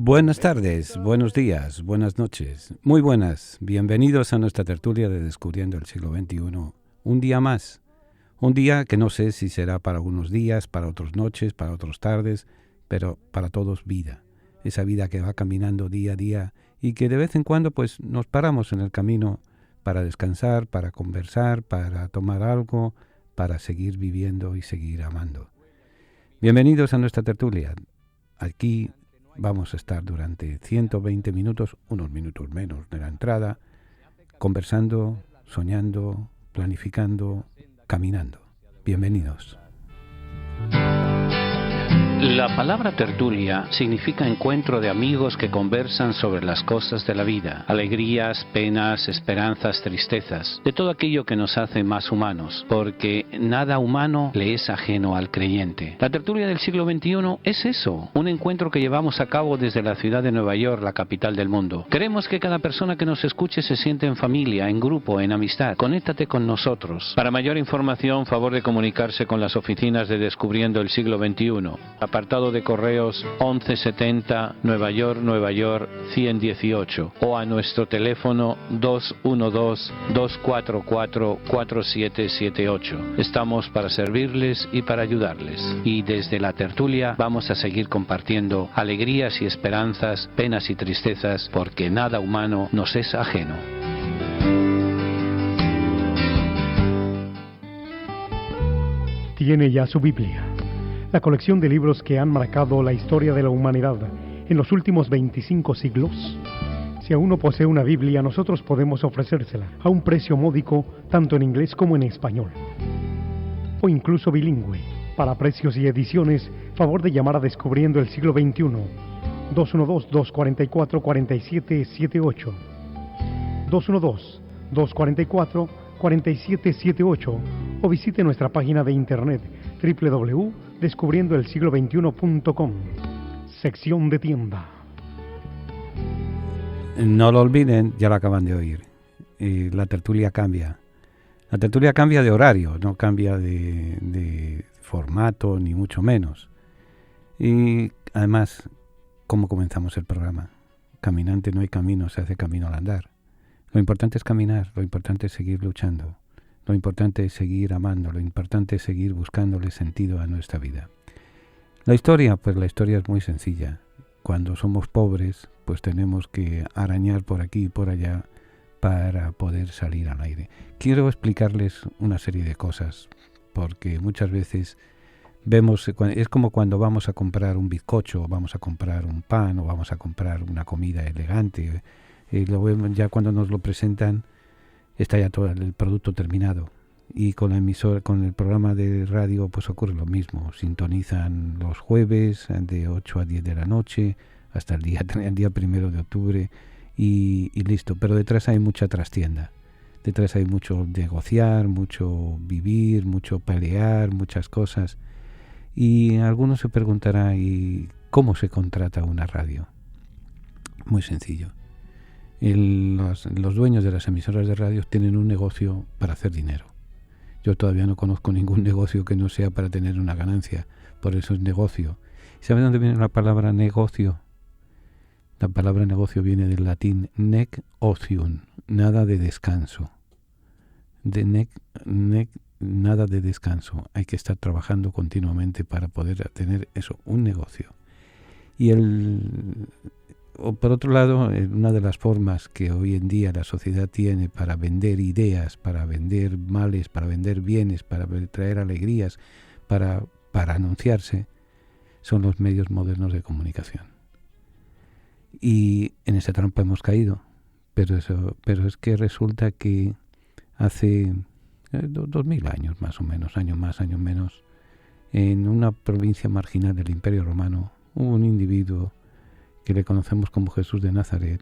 Buenas tardes, buenos días, buenas noches, muy buenas. Bienvenidos a nuestra tertulia de Descubriendo el siglo XXI. Un día más, un día que no sé si será para unos días, para otras noches, para otras tardes, pero para todos vida. Esa vida que va caminando día a día y que de vez en cuando pues nos paramos en el camino para descansar, para conversar, para tomar algo, para seguir viviendo y seguir amando. Bienvenidos a nuestra tertulia. Aquí vamos a estar durante 120 minutos, unos minutos menos de la entrada, conversando, soñando, planificando, caminando. Bienvenidos. La palabra tertulia significa encuentro de amigos que conversan sobre las cosas de la vida, alegrías, penas, esperanzas, tristezas, de todo aquello que nos hace más humanos, porque nada humano le es ajeno al creyente. La tertulia del siglo XXI es eso, un encuentro que llevamos a cabo desde la ciudad de Nueva York, la capital del mundo. Queremos que cada persona que nos escuche se sienta en familia, en grupo, en amistad. Conéctate con nosotros. Para mayor información, favor de comunicarse con las oficinas de Descubriendo el siglo XXI. Apartado de correos 1170 Nueva York 118 o a nuestro teléfono 212-244-4778. Estamos para servirles y para ayudarles. Y desde la tertulia vamos a seguir compartiendo alegrías y esperanzas, penas y tristezas, porque nada humano nos es ajeno. Tiene ya su Biblia, la colección de libros que han marcado la historia de la humanidad en los últimos 25 siglos. Si aún no posee una Biblia, nosotros podemos ofrecérsela a un precio módico, tanto en inglés como en español, o incluso bilingüe. Para precios y ediciones, favor de llamar a Descubriendo el siglo XXI, 212-244-4778, 212-244-4778, o visite nuestra página de internet www.descubriendoelsiglo21.com, sección de tienda. No lo olviden, ya lo acaban de oír. La tertulia cambia. La tertulia cambia de horario, no cambia de formato, ni mucho menos. Y además, ¿cómo comenzamos el programa? Caminante no hay camino, se hace camino al andar. Lo importante es caminar, lo importante es seguir luchando. Lo importante es seguir amando, lo importante es seguir buscándole sentido a nuestra vida. La historia, pues la historia es muy sencilla. Cuando somos pobres, pues tenemos que arañar por aquí y por allá para poder salir al aire. Quiero explicarles una serie de cosas, porque muchas veces vemos, es como cuando vamos a comprar un bizcocho, o vamos a comprar un pan, o vamos a comprar una comida elegante. Lo vemos ya cuando nos lo presentan, está ya todo el producto terminado, y con la emisora, con el programa de radio pues ocurre lo mismo. Sintonizan los jueves de 8 a 10 de la noche hasta el día 1 de octubre y listo, pero detrás hay mucha trastienda, detrás hay mucho negociar, mucho vivir, mucho pelear, muchas cosas. Y algunos se preguntará, ¿y cómo se contrata una radio? Muy sencillo. Los dueños de las emisoras de radio tienen un negocio para hacer dinero. Yo todavía no conozco ningún negocio que no sea para tener una ganancia, por eso es negocio. ¿Saben dónde viene la palabra negocio? La palabra negocio viene del latín nec otium, nada de descanso. De nec, nada de descanso. Hay que estar trabajando continuamente para poder tener eso, un negocio. Y por otro lado, una de las formas que hoy en día la sociedad tiene para vender ideas, para vender males, para vender bienes, para traer alegrías, para anunciarse, son los medios modernos de comunicación. Y en esa trampa hemos caído, pero es que resulta que hace 2000 años más o menos, año más, año menos, en una provincia marginal del Imperio Romano, hubo un individuo que le conocemos como Jesús de Nazaret,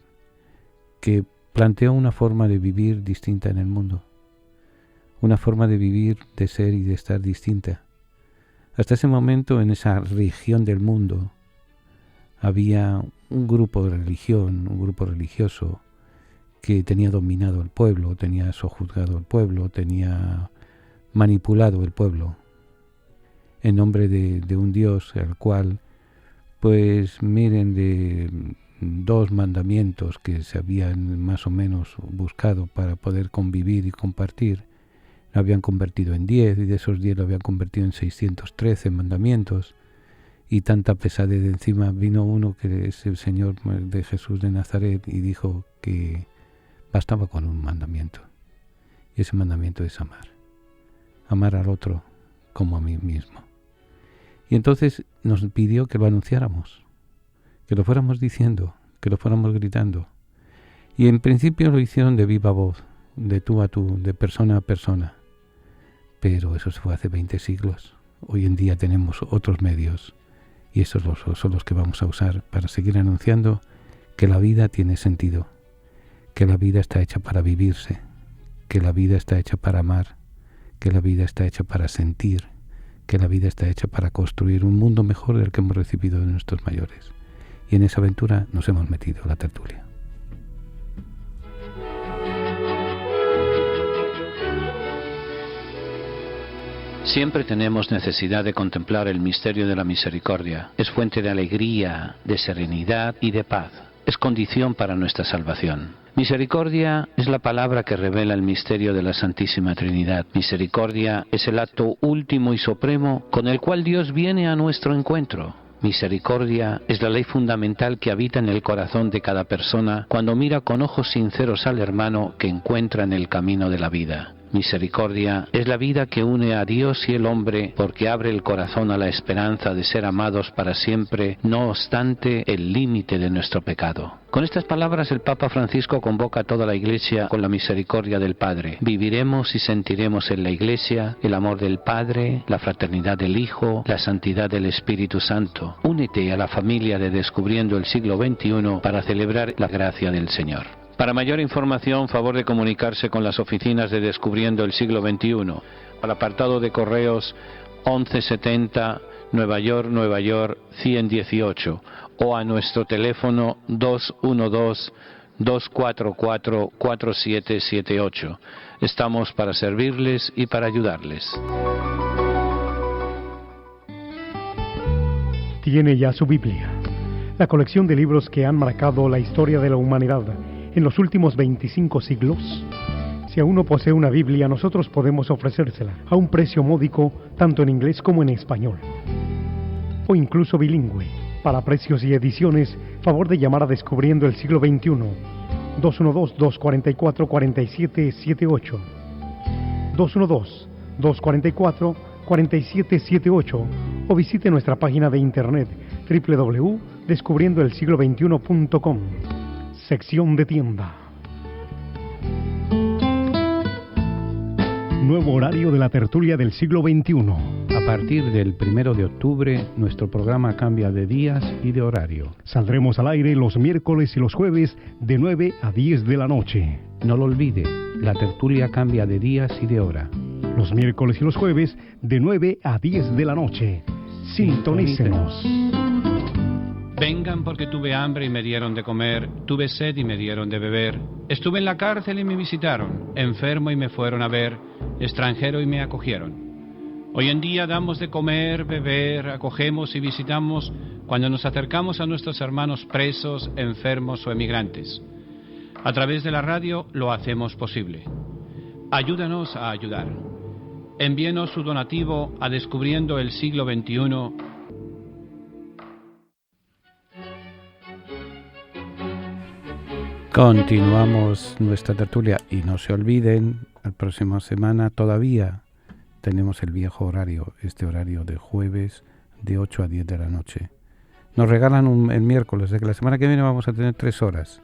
que planteó una forma de vivir distinta en el mundo, una forma de vivir, de ser y de estar distinta. Hasta ese momento, en esa región del mundo, había un grupo de religión, un grupo religioso que tenía dominado el pueblo, tenía sojuzgado el pueblo, tenía manipulado el pueblo en nombre de un Dios al cual Pues miren, de 2 mandamientos que se habían más o menos buscado para poder convivir y compartir, lo habían convertido en 10, y de esos 10 lo habían convertido en 613 mandamientos, y tanta pesadez de encima. Vino uno que es el Señor de Jesús de Nazaret y dijo que bastaba con un mandamiento, y ese mandamiento es amar al otro como a mí mismo. Y entonces nos pidió que lo anunciáramos, que lo fuéramos diciendo, que lo fuéramos gritando. Y en principio lo hicieron de viva voz, de tú a tú, de persona a persona. Pero eso se fue hace 20 siglos. Hoy en día tenemos otros medios, y esos son los que vamos a usar para seguir anunciando que la vida tiene sentido, que la vida está hecha para vivirse, que la vida está hecha para amar, que la vida está hecha para sentir, que la vida está hecha para construir un mundo mejor del que hemos recibido de nuestros mayores. Y en esa aventura nos hemos metido, la tertulia. Siempre tenemos necesidad de contemplar el misterio de la misericordia. Es fuente de alegría, de serenidad y de paz. Es condición para nuestra salvación. Misericordia es la palabra que revela el misterio de la Santísima Trinidad. Misericordia es el acto último y supremo con el cual Dios viene a nuestro encuentro. Misericordia es la ley fundamental que habita en el corazón de cada persona cuando mira con ojos sinceros al hermano que encuentra en el camino de la vida. Misericordia es la vida que une a Dios y el hombre porque abre el corazón a la esperanza de ser amados para siempre, no obstante el límite de nuestro pecado. Con estas palabras el Papa Francisco convoca a toda la Iglesia con la misericordia del Padre. Viviremos y sentiremos en la Iglesia el amor del Padre, la fraternidad del Hijo, la santidad del Espíritu Santo. Únete a la familia de Descubriendo el Siglo XXI para celebrar la gracia del Señor. Para mayor información, favor de comunicarse con las oficinas de Descubriendo el Siglo XXI, al apartado de correos 1170 Nueva York 118, o a nuestro teléfono 212-244-4778. Estamos para servirles y para ayudarles. Tiene ya su Biblia, la colección de libros que han marcado la historia de la humanidad en los últimos 25 siglos. Si aún no posee una Biblia, nosotros podemos ofrecérsela a un precio módico, tanto en inglés como en español, o incluso bilingüe. Para precios y ediciones, favor de llamar a Descubriendo el Siglo XXI, 212-244-4778, 212-244-4778, o visite nuestra página de internet www.descubriendoelsiglo21.com. Sección de tienda. Nuevo horario de la tertulia del siglo XXI. A partir del 1 de octubre, nuestro programa cambia de días y de horario. Saldremos al aire los miércoles y los jueves de 9 a 10 de la noche. No lo olvide, la tertulia cambia de días y de hora. Los miércoles y los jueves de 9 a 10 de la noche. Sintonícenos. Vengan porque tuve hambre y me dieron de comer, tuve sed y me dieron de beber. Estuve en la cárcel y me visitaron, enfermo y me fueron a ver, extranjero y me acogieron. Hoy en día damos de comer, beber, acogemos y visitamos cuando nos acercamos a nuestros hermanos presos, enfermos o emigrantes. A través de la radio lo hacemos posible. Ayúdanos a ayudar. Envíenos su donativo a Descubriendo el Siglo XXI. Continuamos nuestra tertulia y no se olviden, la próxima semana todavía tenemos el viejo horario, este horario de jueves de 8 a 10 de la noche. Nos regalan el miércoles, de que la semana que viene vamos a tener 3 horas.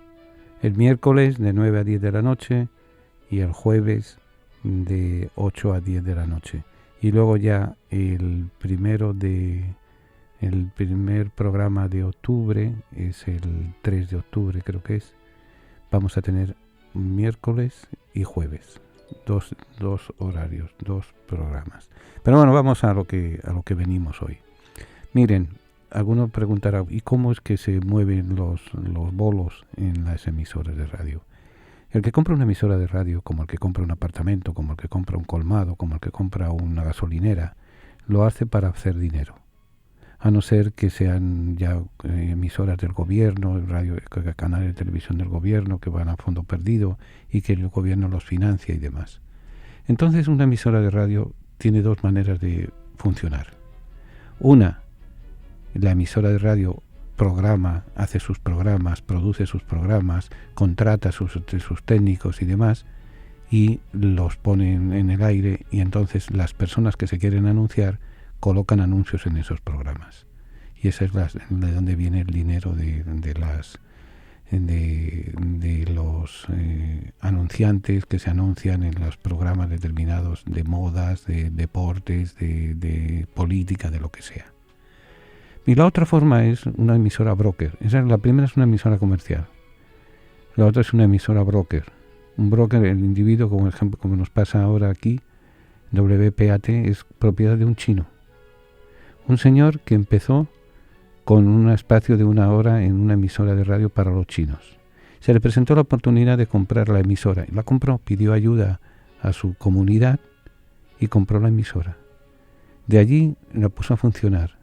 El miércoles de 9 a 10 de la noche y el jueves de 8 a 10 de la noche. Y luego ya el primer programa de octubre, es el 3 de octubre creo que es, vamos a tener miércoles y jueves, dos horarios, 2 programas. Pero bueno, vamos a lo que venimos hoy. Miren, algunos preguntarán, ¿y cómo es que se mueven los bolos en las emisoras de radio? El que compra una emisora de radio, como el que compra un apartamento, como el que compra un colmado, como el que compra una gasolinera, lo hace para hacer dinero. a no ser que sean ya emisoras del gobierno, canales de televisión del gobierno que van a fondo perdido y que el gobierno los financia y demás. Entonces una emisora de radio tiene dos maneras de funcionar. Una, la emisora de radio programa, hace sus programas, produce sus programas, contrata sus técnicos y demás, y los pone en el aire, y entonces las personas que se quieren anunciar colocan anuncios en esos programas. Y esa es de donde viene el dinero de los anunciantes que se anuncian en los programas determinados de modas, de deportes, de política, de lo que sea. Y la otra forma es una emisora broker. La primera es una emisora comercial. La otra es una emisora broker. Un broker, el individuo, como ejemplo, como nos pasa ahora aquí, WPAT, es propiedad de un chino. Un señor que empezó con un espacio de 1 hora en una emisora de radio para los chinos. Se le presentó la oportunidad de comprar la emisora. Y la compró, pidió ayuda a su comunidad y compró la emisora. De allí la puso a funcionar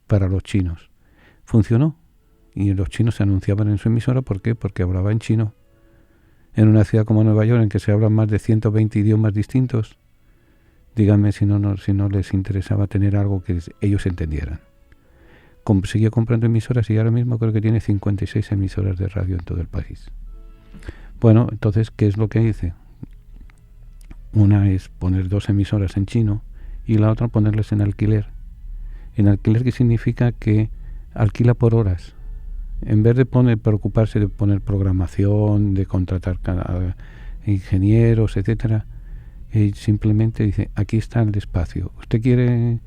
para los chinos. Funcionó y los chinos se anunciaban en su emisora. ¿Por qué? Porque hablaba en chino. En una ciudad como Nueva York, en que se hablan más de 120 idiomas distintos, díganme si no les interesaba tener algo que ellos entendieran. Siguió comprando emisoras y ahora mismo creo que tiene 56 emisoras de radio en todo el país. Bueno, entonces, ¿qué es lo que hice? Una es poner 2 emisoras en chino y la otra ponerlas en alquiler. En alquiler, ¿qué significa? Que alquila por horas. En vez de preocuparse de poner programación, de contratar ingenieros, etcétera, simplemente dice, aquí está el espacio. Usted quiere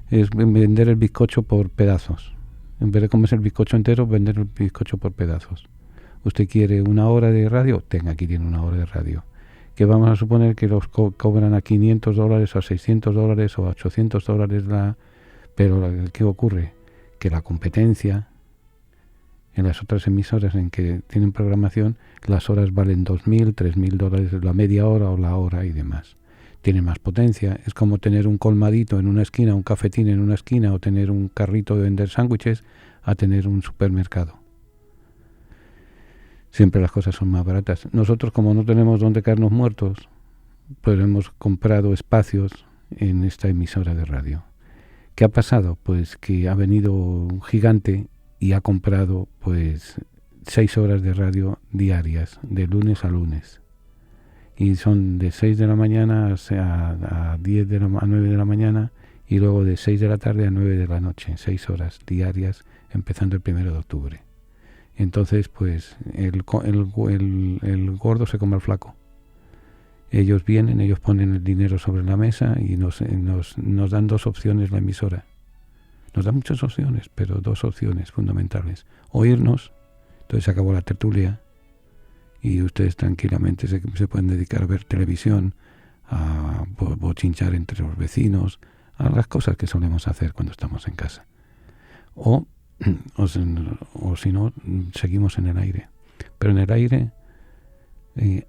vender el bizcocho por pedazos. En vez de comerse el bizcocho entero, vender el bizcocho por pedazos. Usted quiere 1 hora de radio, aquí tiene 1 hora de radio. Que vamos a suponer que los cobran a $500 o a $600 o a $800 pero ¿qué ocurre? Que la competencia en las otras emisoras en que tienen programación, las horas valen $2,000, $3,000 la media hora o la hora y demás. Tiene más potencia. Es como tener un colmadito en una esquina, un cafetín en una esquina, o tener un carrito de vender sándwiches, a tener un supermercado. Siempre las cosas son más baratas. Nosotros, como no tenemos dónde caernos muertos, pues hemos comprado espacios en esta emisora de radio. ¿Qué ha pasado? Pues que ha venido un gigante y ha comprado pues 6 horas de radio diarias, de lunes a lunes. Y son de 6 de la mañana a 9 de la mañana y luego de 6 de la tarde a 9 de la noche, 6 horas diarias, empezando el 1 de octubre. Entonces, pues el gordo se come al flaco. Ellos vienen, ellos ponen el dinero sobre la mesa y nos dan 2 opciones la emisora. Nos dan muchas opciones, pero 2 opciones fundamentales. Oírnos, entonces se acabó la tertulia y ustedes tranquilamente se pueden dedicar a ver televisión, a bochinchar entre los vecinos, a las cosas que solemos hacer cuando estamos en casa. O si no, seguimos en el aire. Pero en el aire,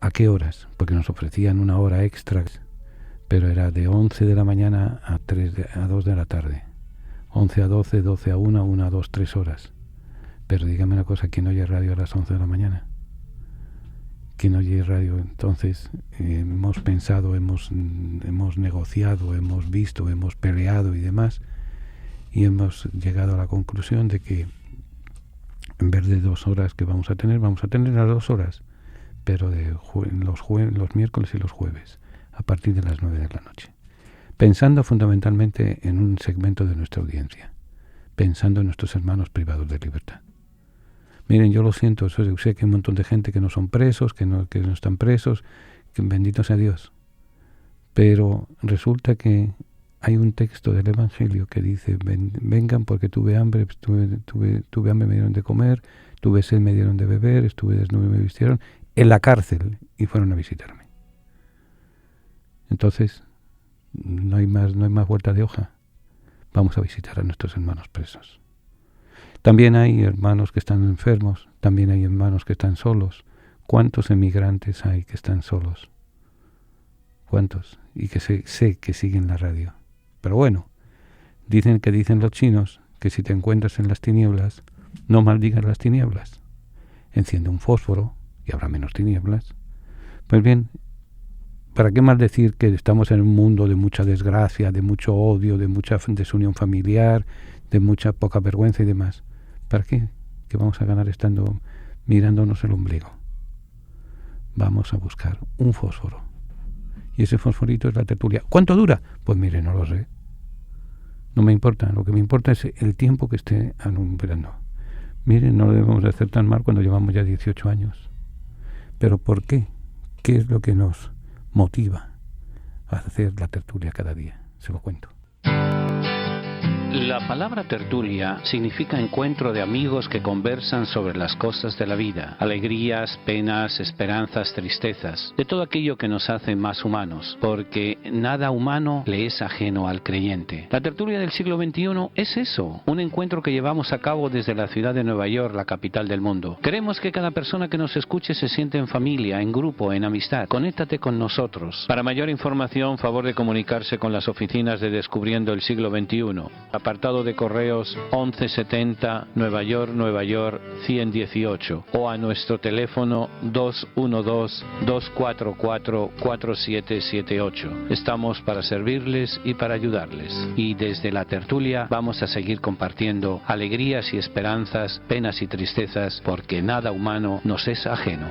¿a qué horas? Porque nos ofrecían 1 hora extra, pero era de 11 de la mañana a 2 de la tarde. 11 a 12, 12 a 1, 1 a 2, 3 horas. Pero dígame una cosa, ¿quién oye radio a las 11 de la mañana? ¿Quién oye radio? Entonces hemos pensado, hemos negociado, hemos visto, hemos peleado y demás, y hemos llegado a la conclusión de que en vez de 2 horas que vamos a tener las 2 horas, pero los miércoles y los jueves, a partir de las 9 de la noche. Pensando fundamentalmente en un segmento de nuestra audiencia, pensando en nuestros hermanos privados de libertad. Miren, yo lo siento, sé que hay un montón de gente que no son presos, que no están presos, que bendito sea Dios. Pero resulta que hay un texto del Evangelio que dice, vengan porque tuve hambre, tuve hambre, me dieron de comer, tuve sed, me dieron de beber, estuve desnudo y me vistieron, en la cárcel y fueron a visitarme. Entonces, no hay más vuelta de hoja. Vamos a visitar a nuestros hermanos presos. También hay hermanos que están enfermos, también hay hermanos que están solos. ¿Cuántos emigrantes hay que están solos? ¿Cuántos? Y que sé que siguen la radio. Pero bueno, dicen los chinos que si te encuentras en las tinieblas, no maldigas las tinieblas. Enciende un fósforo y habrá menos tinieblas. Pues bien, ¿para qué maldecir que estamos en un mundo de mucha desgracia, de mucho odio, de mucha desunión familiar, de mucha poca vergüenza y demás? ¿Para qué? ¿Qué vamos a ganar estando mirándonos el ombligo? Vamos a buscar un fósforo. Y ese fosforito es la tertulia. ¿Cuánto dura? Pues mire, no lo sé. No me importa. Lo que me importa es el tiempo que esté alumbrando. Miren, no debemos de hacer tan mal cuando llevamos ya 18 años. ¿Pero por qué? ¿Qué es lo que nos motiva a hacer la tertulia cada día? Se lo cuento. La palabra tertulia significa encuentro de amigos que conversan sobre las cosas de la vida, alegrías, penas, esperanzas, tristezas, de todo aquello que nos hace más humanos, porque nada humano le es ajeno al creyente. La tertulia del siglo XXI es eso, un encuentro que llevamos a cabo desde la ciudad de Nueva York, la capital del mundo. Queremos que cada persona que nos escuche se sienta en familia, en grupo, en amistad. Conéctate con nosotros. Para mayor información, favor de comunicarse con las oficinas de Descubriendo el Siglo XXI. Apartado de correos 1170 Nueva York 10018 o a nuestro teléfono 212-244-4778. Estamos para servirles y para ayudarles. Y desde la tertulia vamos a seguir compartiendo alegrías y esperanzas, penas y tristezas, porque nada humano nos es ajeno.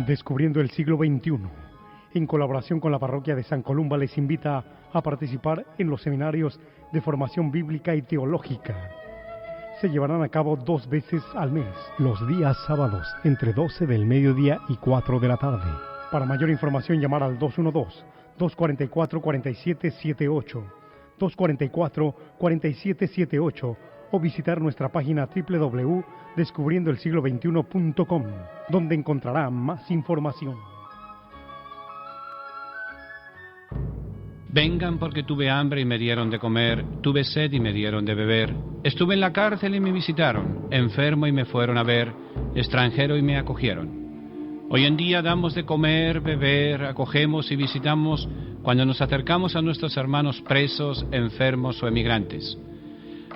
Descubriendo el siglo XXI, en colaboración con la parroquia de San Columba, les invita a participar en los seminarios de formación bíblica y teológica. Se llevarán a cabo 2 veces al mes, los días sábados, entre 12 del mediodía y 4 de la tarde. Para mayor información, llamar al 212-244-4778, 244-4778, o visitar nuestra página www.descubriendoelsiglo21.com, donde encontrará más información. Vengan porque tuve hambre y me dieron de comer, tuve sed y me dieron de beber, estuve en la cárcel y me visitaron, enfermo y me fueron a ver, extranjero y me acogieron. Hoy en día damos de comer, beber, acogemos y visitamos cuando nos acercamos a nuestros hermanos presos, enfermos o emigrantes.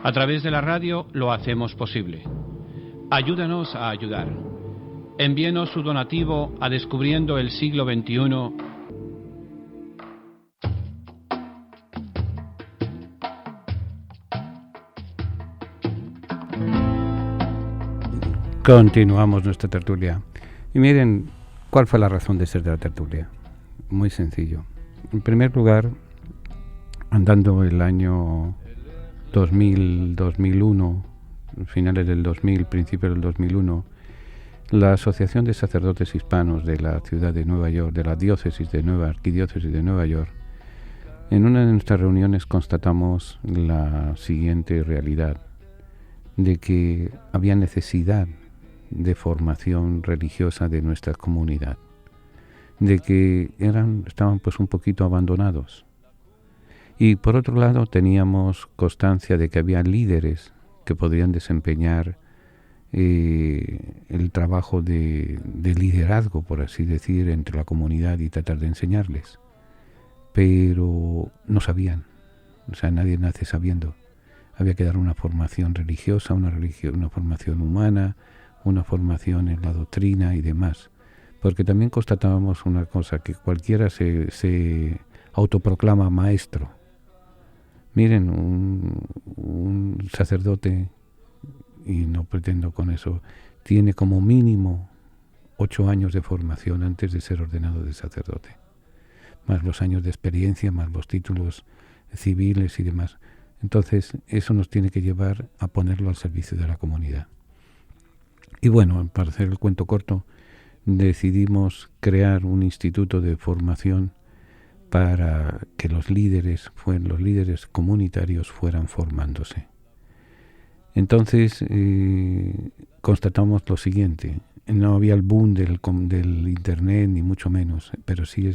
A través de la radio lo hacemos posible. Ayúdanos a ayudar. Envíenos su donativo a Descubriendo el Siglo XXI. Continuamos nuestra tertulia. Y miren, ¿cuál fue la razón de ser de la tertulia? Muy sencillo. En primer lugar, andando el año 2000, 2001, finales del 2000, principios del 2001, la Asociación de Sacerdotes Hispanos de la ciudad de Nueva York, de la Arquidiócesis de Nueva York, en una de nuestras reuniones constatamos la siguiente realidad, de que había necesidad de formación religiosa de nuestra comunidad, de que estaban pues un poquito abandonados. Y por otro lado teníamos constancia de que había líderes que podrían desempeñar el trabajo de liderazgo, por así decir, entre la comunidad y tratar de enseñarles. Pero no sabían, o sea, nadie nace sabiendo. Había que dar una formación religiosa, una formación humana, una formación en la doctrina y demás. Porque también constatábamos una cosa, que cualquiera se autoproclama maestro. Miren, un sacerdote, y no pretendo con eso, tiene como mínimo 8 años de formación antes de ser ordenado de sacerdote. Más los años de experiencia, más los títulos civiles y demás. Entonces, eso nos tiene que llevar a ponerlo al servicio de la comunidad. Y bueno, para hacer el cuento corto, decidimos crear un instituto de formación para que los líderes comunitarios fueran formándose. Entonces, constatamos lo siguiente: no había el boom del internet, ni mucho menos, pero sí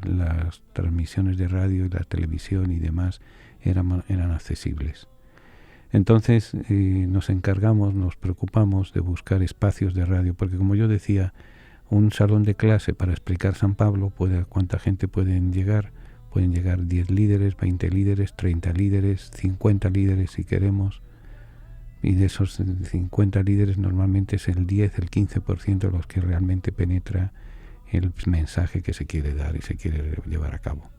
las transmisiones de radio y la televisión y demás eran accesibles. Entonces nos preocupamos de buscar espacios de radio, porque como yo decía, un salón de clase para explicar San Pablo, ¿cuánta gente pueden llegar? pueden llegar 10 líderes, 20 líderes, 30 líderes, 50 líderes si queremos. Y de esos 50 líderes normalmente es el 10, el 15% los que realmente penetra el mensaje que se quiere dar y se quiere llevar a cabo.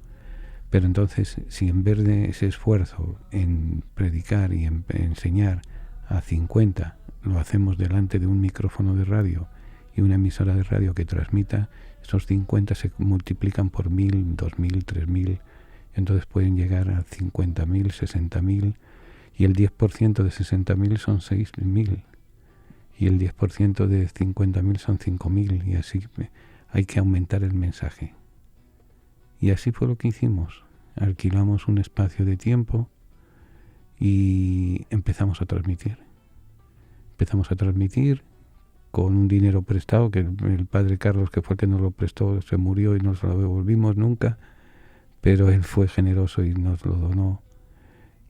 Pero entonces, si en vez de ese esfuerzo en predicar y en enseñar a 50, lo hacemos delante de un micrófono de radio y una emisora de radio que transmita, esos 50 se multiplican por 1.000, 2.000, 3.000, entonces pueden llegar a 50.000, 60.000, y el 10% de 60.000 son 6.000, y el 10% de 50.000 son 5.000, y así hay que aumentar el mensaje. Y así fue lo que hicimos. Alquilamos un espacio de tiempo y empezamos a transmitir. Empezamos a transmitir con un dinero prestado, que el padre Carlos, que fue el que nos lo prestó, se murió y no se lo devolvimos nunca, pero él fue generoso y nos lo donó.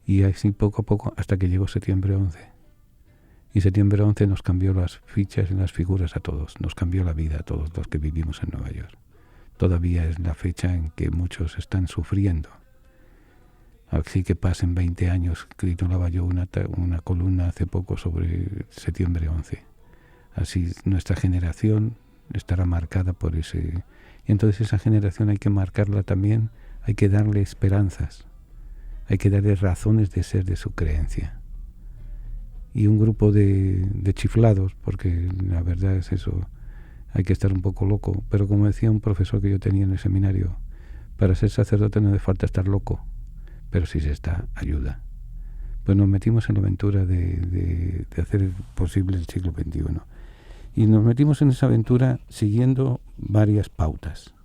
Y así poco a poco hasta que llegó septiembre 11. Y septiembre 11 nos cambió las fichas y las figuras a todos, nos cambió la vida a todos los que vivimos en Nueva York. Todavía es la fecha en que muchos están sufriendo. Así que pasen 20 años, titulaba yo una columna hace poco sobre septiembre 11. Así nuestra generación estará marcada por ese. Y entonces esa generación hay que marcarla también, hay que darle esperanzas, hay que darle razones de ser de su creencia. Y un grupo de chiflados, porque la verdad es eso, hay que estar un poco loco, pero como decía un profesor que yo tenía en el seminario, para ser sacerdote no hace falta estar loco, pero si se está, ayuda. Pues nos metimos en la aventura de hacer posible el siglo XXI. Y nos metimos en esa aventura siguiendo varias pautas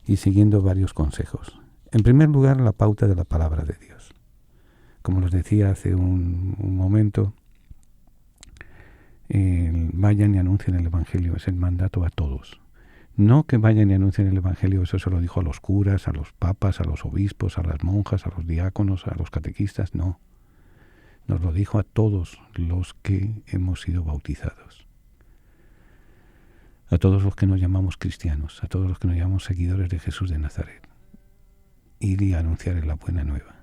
y siguiendo varios consejos. En primer lugar, la pauta de la palabra de Dios. Como les decía hace un momento, vayan y anuncien el Evangelio, es el mandato a todos. No que vayan y anuncien el Evangelio, eso se lo dijo a los curas, a los papas, a los obispos, a las monjas, a los diáconos, a los catequistas, no. Nos lo dijo a todos los que hemos sido bautizados. A todos los que nos llamamos cristianos, a todos los que nos llamamos seguidores de Jesús de Nazaret. Ir y anunciar la buena nueva.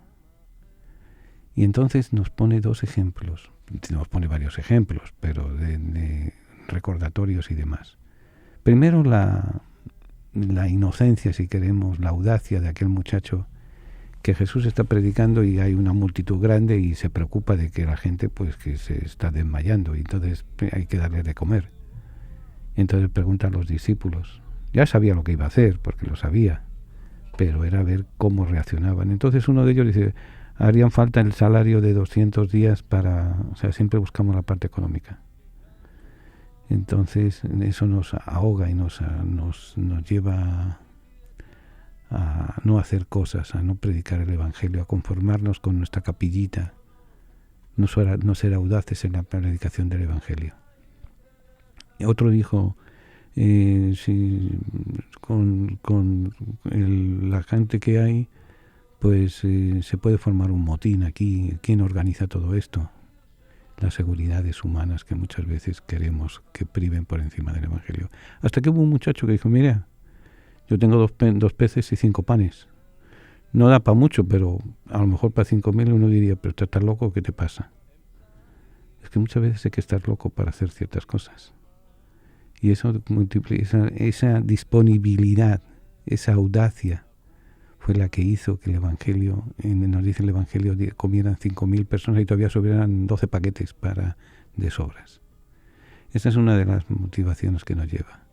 Y entonces nos pone dos ejemplos, nos pone varios ejemplos, pero de recordatorios y demás. Primero la inocencia, si queremos, la audacia de aquel muchacho que Jesús está predicando y hay una multitud grande y se preocupa de que la gente pues que se está desmayando y entonces hay que darle de comer. Y entonces pregunta a los discípulos. Ya sabía lo que iba a hacer, porque lo sabía, pero era ver cómo reaccionaban. Entonces uno de ellos dice, harían falta el salario de 200 días para... O sea, siempre buscamos la parte económica. Entonces eso nos ahoga y nos lleva a no hacer cosas, a no predicar el Evangelio, a conformarnos con nuestra capillita, no ser audaces en la predicación del Evangelio. Y otro dijo, si con la gente que hay, pues se puede formar un motín aquí. ¿Quién organiza todo esto? Las seguridades humanas que muchas veces queremos que priven por encima del Evangelio. Hasta que hubo un muchacho que dijo, mira, yo tengo dos peces y 5 panes. No da para mucho, pero a lo mejor para 5.000 uno diría, pero ¿estás loco? ¿Qué te pasa? Es que muchas veces hay que estar loco para hacer ciertas cosas. Y eso multiplica esa disponibilidad, esa audacia, fue la que hizo que el Evangelio, nos dice el Evangelio, comieran 5.000 personas y todavía sobraran 12 paquetes de sobras. Esa es una de las motivaciones que nos lleva.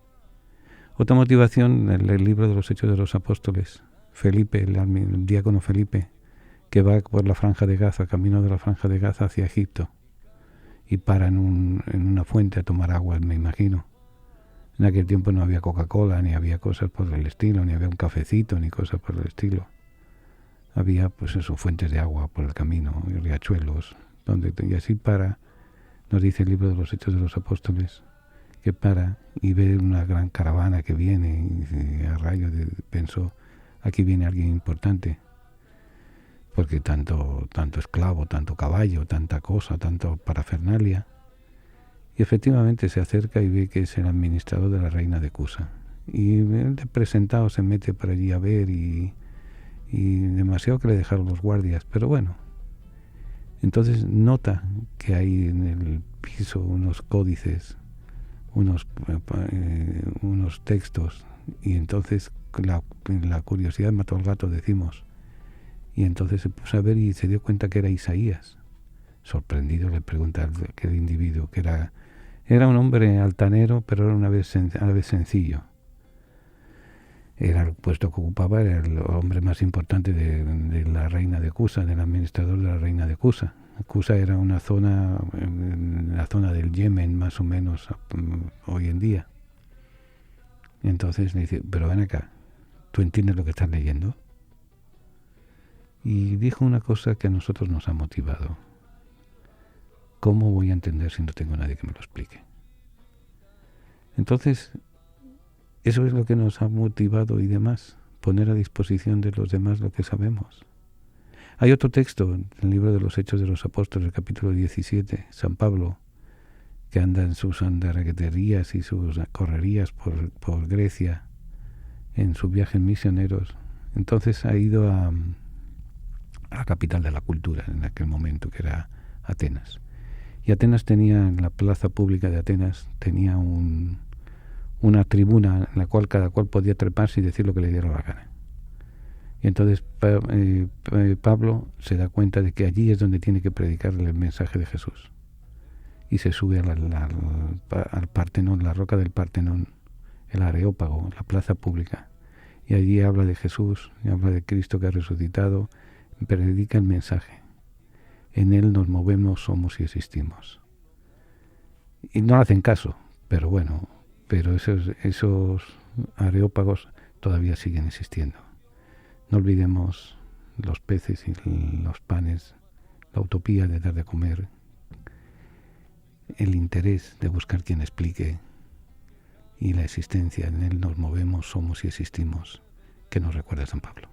Otra motivación, el libro de los Hechos de los Apóstoles, Felipe, el diácono Felipe, que va por la Franja de Gaza, camino de la Franja de Gaza hacia Egipto, y para en una fuente a tomar agua, me imagino. En aquel tiempo no había Coca-Cola, ni había cosas por el estilo, ni había un cafecito, ni cosas por el estilo. Había, pues eso, fuentes de agua por el camino, y riachuelos, y así nos dice el libro de los Hechos de los Apóstoles, que para y ve una gran caravana que viene, y a rayo pensó, aquí viene alguien importante, porque tanto esclavo, tanto caballo, tanta cosa, tanto parafernalia. Y efectivamente se acerca y ve que es el administrador de la reina de Cusa. Y el presentado se mete por allí a ver y y demasiado que le dejaron los guardias, pero bueno. Entonces nota que hay en el piso unos códices, unos textos, y entonces la curiosidad mató al gato, decimos, y entonces se puso a ver y se dio cuenta que era Isaías. Sorprendido le pregunta a aquel individuo, que era un hombre altanero, pero era a la vez sencillo. Era el puesto que ocupaba, era el hombre más importante de la reina de Cusa, del administrador de la reina de Cusa. Cusa era una zona, en la zona del Yemen, más o menos, hoy en día. Y entonces le dice, pero ven acá, ¿tú entiendes lo que estás leyendo? Y dijo una cosa que a nosotros nos ha motivado. ¿Cómo voy a entender si no tengo nadie que me lo explique? Entonces, eso es lo que nos ha motivado y demás, poner a disposición de los demás lo que sabemos. Hay otro texto en el libro de los Hechos de los Apóstoles, el capítulo 17, San Pablo, que anda en sus andargueterías y sus correrías por Grecia, en sus viajes misioneros. Entonces ha ido a la capital de la cultura en aquel momento, que era Atenas. Y Atenas tenía, en la plaza pública de Atenas, tenía una tribuna en la cual cada cual podía treparse y decir lo que le diera la gana. Y entonces Pablo se da cuenta de que allí es donde tiene que predicarle el mensaje de Jesús. Y se sube al Partenón, la roca del Partenón, el Areópago, la plaza pública. Y allí habla de Jesús, y habla de Cristo que ha resucitado, predica el mensaje. En Él nos movemos, somos y existimos. Y no hacen caso, pero bueno, pero esos areópagos todavía siguen existiendo. No olvidemos los peces y los panes, la utopía de dar de comer, el interés de buscar quien explique, y la existencia. En Él nos movemos, somos y existimos, que nos recuerda San Pablo.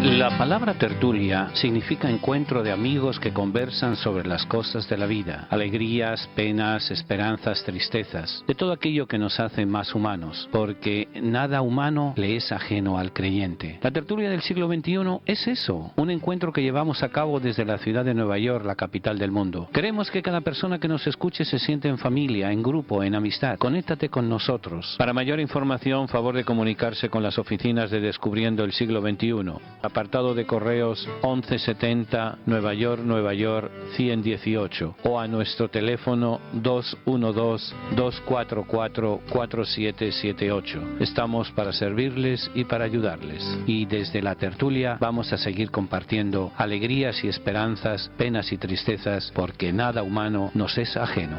La palabra tertulia significa encuentro de amigos que conversan sobre las cosas de la vida, alegrías, penas, esperanzas, tristezas, de todo aquello que nos hace más humanos, porque nada humano le es ajeno al creyente. La tertulia del siglo XXI es eso, un encuentro que llevamos a cabo desde la ciudad de Nueva York, la capital del mundo. Queremos que cada persona que nos escuche se sienta en familia, en grupo, en amistad. Conéctate con nosotros. Para mayor información, favor de comunicarse con las oficinas de Descubriendo el Siglo XXI. Apartado de correos 1170 Nueva York 118, o a nuestro teléfono 212-244-4778. Estamos para servirles y para ayudarles. Y desde la tertulia vamos a seguir compartiendo alegrías y esperanzas, penas y tristezas, porque nada humano nos es ajeno.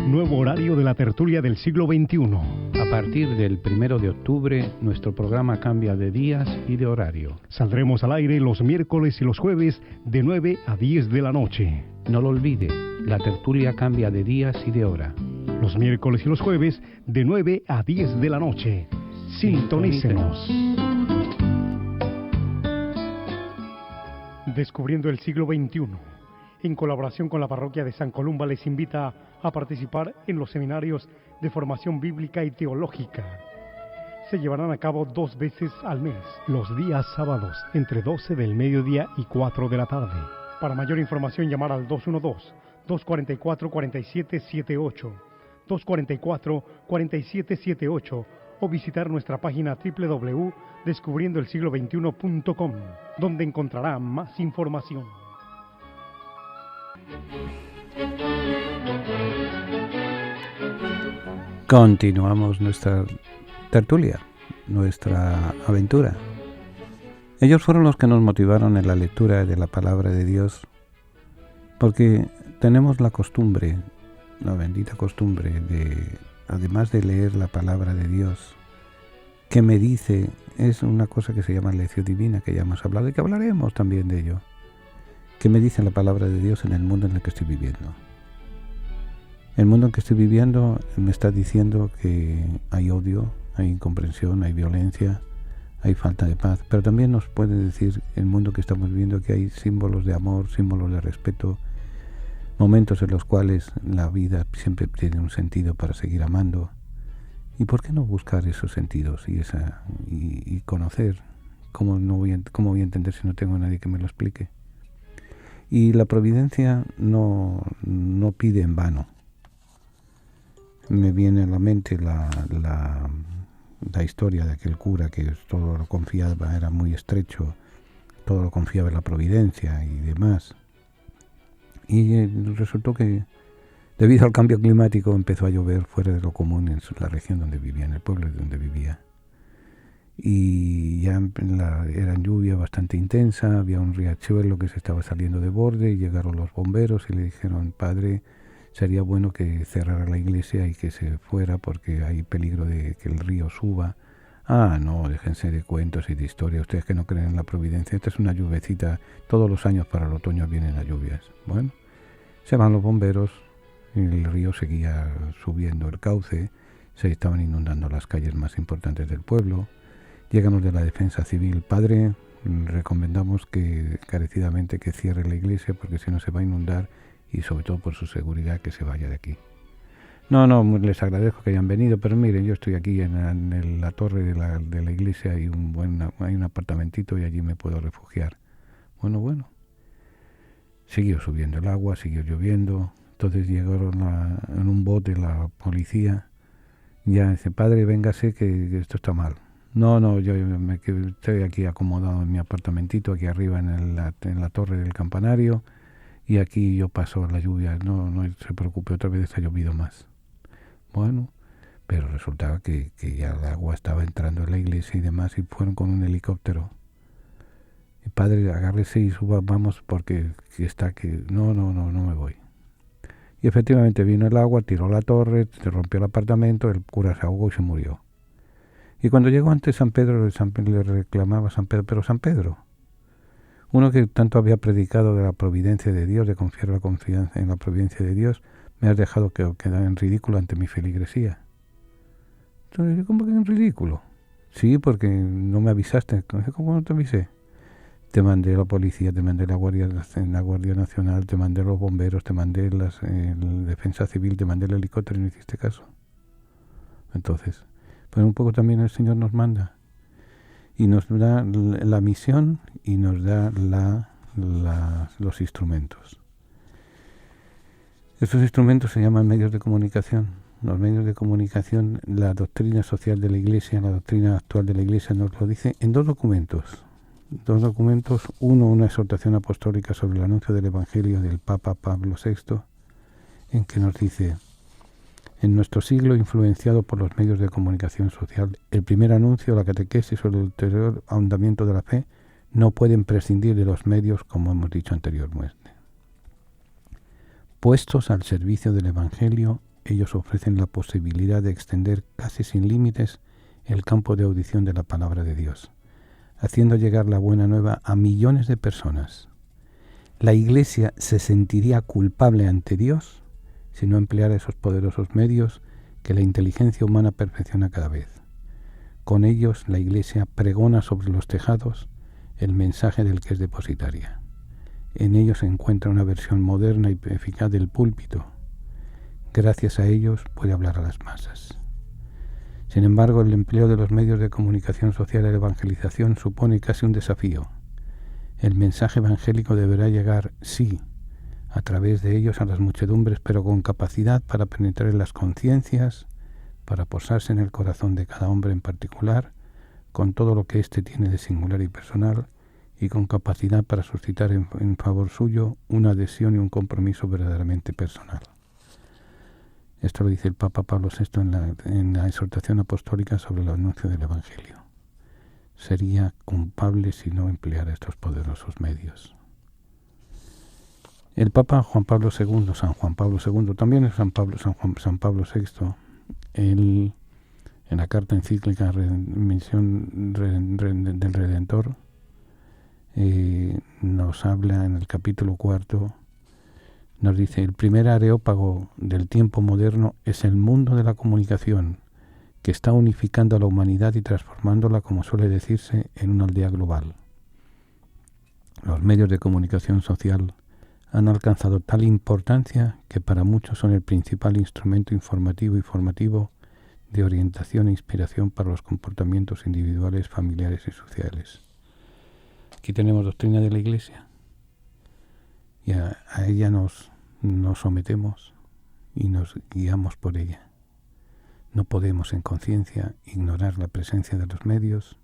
Nuevo horario de la tertulia del siglo XXI. A partir del 1 de octubre, nuestro programa cambia de días y de horario. Saldremos al aire los miércoles y los jueves de 9 a 10 de la noche. No lo olvide, la tertulia cambia de días y de hora. Los miércoles y los jueves de 9 a 10 de la noche. Sintonícenos. Descubriendo el siglo XXI. En colaboración con la parroquia de San Columba, les invita a participar en los seminarios de formación bíblica y teológica. Se llevarán a cabo 2 veces al mes, los días sábados, entre 12 del mediodía y 4 de la tarde. Para mayor información, llamar al 212-244-4778, 244-4778, o visitar nuestra página www.descubriendoelsiglo21.com, donde encontrará más información. Continuamos nuestra tertulia, nuestra aventura. Ellos fueron los que nos motivaron en la lectura de la palabra de Dios, porque tenemos la costumbre, la bendita costumbre de, además de leer la palabra de Dios, que me dice, es una cosa que se llama lección divina, que ya hemos hablado y que hablaremos también de ello. ¿Qué me dice la palabra de Dios en el mundo en el que estoy viviendo? El mundo en que estoy viviendo me está diciendo que hay odio, hay incomprensión, hay violencia, hay falta de paz, pero también nos puede decir el mundo que estamos viviendo que hay símbolos de amor, símbolos de respeto, momentos en los cuales la vida siempre tiene un sentido para seguir amando. ¿Y por qué no buscar esos sentidos y conocer? ¿Cómo voy a entender si no tengo a nadie que me lo explique? Y la providencia no pide en vano. Me viene a la mente la historia de aquel cura que todo lo confiaba, era muy estrecho, todo lo confiaba en la providencia y demás. Y resultó que debido al cambio climático empezó a llover fuera de lo común en la región donde vivía, en el pueblo donde vivía. Y ya eran lluvia bastante intensa, había un riachuelo que se estaba saliendo de borde y llegaron los bomberos y le dijeron: padre, sería bueno que cerrara la iglesia y que se fuera porque hay peligro de que el río suba. Ah, no, déjense de cuentos y de historia, ustedes que no creen en la providencia, esta es una lluvecita, todos los años para el otoño vienen las lluvias. Bueno, se van los bomberos y el río seguía subiendo el cauce, se estaban inundando las calles más importantes del pueblo. Llegan los de la defensa civil: padre, recomendamos que carecidamente que cierre la iglesia porque si no se va a inundar y sobre todo por su seguridad que se vaya de aquí. No, les agradezco que hayan venido, pero miren, yo estoy aquí en la torre de la iglesia, hay un apartamentito y allí me puedo refugiar. Bueno. Siguió subiendo el agua, siguió lloviendo, entonces llegaron en un bote la policía, ya dice: padre, véngase que esto está mal. No, yo estoy aquí acomodado en mi apartamentito, aquí arriba en la torre del campanario, y aquí yo paso la lluvia, no se preocupe, otra vez ha llovido más. Bueno, pero resultaba que ya el agua estaba entrando en la iglesia y demás, y fueron con un helicóptero. Y padre, agárrese y suba, vamos, porque no me voy. Y efectivamente vino el agua, tiró la torre, se rompió el apartamento, el cura se ahogó y se murió. Y cuando llegó ante San Pedro, le reclamaba a San Pedro: pero San Pedro, uno que tanto había predicado de la providencia de Dios, de confiar la confianza en la providencia de Dios, me has dejado quedar en ridículo ante mi feligresía. Entonces, ¿cómo que en ridículo? Sí, porque no me avisaste. ¿Cómo no te avisé? Te mandé la policía, te mandé la Guardia Nacional, te mandé los bomberos, te mandé la defensa civil, te mandé el helicóptero y no hiciste caso. Entonces, pues un poco también el Señor nos manda y nos da la misión y nos da los instrumentos. Estos instrumentos se llaman medios de comunicación. Los medios de comunicación, la doctrina social de la Iglesia, la doctrina actual de la Iglesia nos lo dice en dos documentos. Uno, una exhortación apostólica sobre el anuncio del Evangelio del Papa Pablo VI, en que nos dice: en nuestro siglo, influenciado por los medios de comunicación social, el primer anuncio, la catequesis o el ulterior ahondamiento de la fe no pueden prescindir de los medios, como hemos dicho anteriormente. Puestos al servicio del Evangelio, ellos ofrecen la posibilidad de extender casi sin límites el campo de audición de la palabra de Dios, haciendo llegar la buena nueva a millones de personas. La Iglesia se sentiría culpable ante Dios si no empleara esos poderosos medios que la inteligencia humana perfecciona cada vez. Con ellos la Iglesia pregona sobre los tejados el mensaje del que es depositaria. En ellos se encuentra una versión moderna y eficaz del púlpito. Gracias a ellos puede hablar a las masas. Sin embargo, el empleo de los medios de comunicación social y la evangelización supone casi un desafío. El mensaje evangélico deberá llegar, sí, a través de ellos a las muchedumbres, pero con capacidad para penetrar en las conciencias, para posarse en el corazón de cada hombre en particular, con todo lo que éste tiene de singular y personal, y con capacidad para suscitar en favor suyo una adhesión y un compromiso verdaderamente personal. Esto lo dice el Papa Pablo VI en la exhortación apostólica sobre el anuncio del Evangelio. Sería culpable si no empleara estos poderosos medios. El Papa Juan Pablo II, San Juan Pablo II, también es San Pablo VI, él, en la carta encíclica Misión del Redentor, nos habla en el capítulo 4, nos dice: el primer areópago del tiempo moderno es el mundo de la comunicación, que está unificando a la humanidad y transformándola, como suele decirse, en una aldea global. Los medios de comunicación social han alcanzado tal importancia que para muchos son el principal instrumento informativo y formativo de orientación e inspiración para los comportamientos individuales, familiares y sociales. Aquí tenemos doctrina de la Iglesia y a ella nos sometemos y nos guiamos por ella. No podemos en conciencia ignorar la presencia de los medios.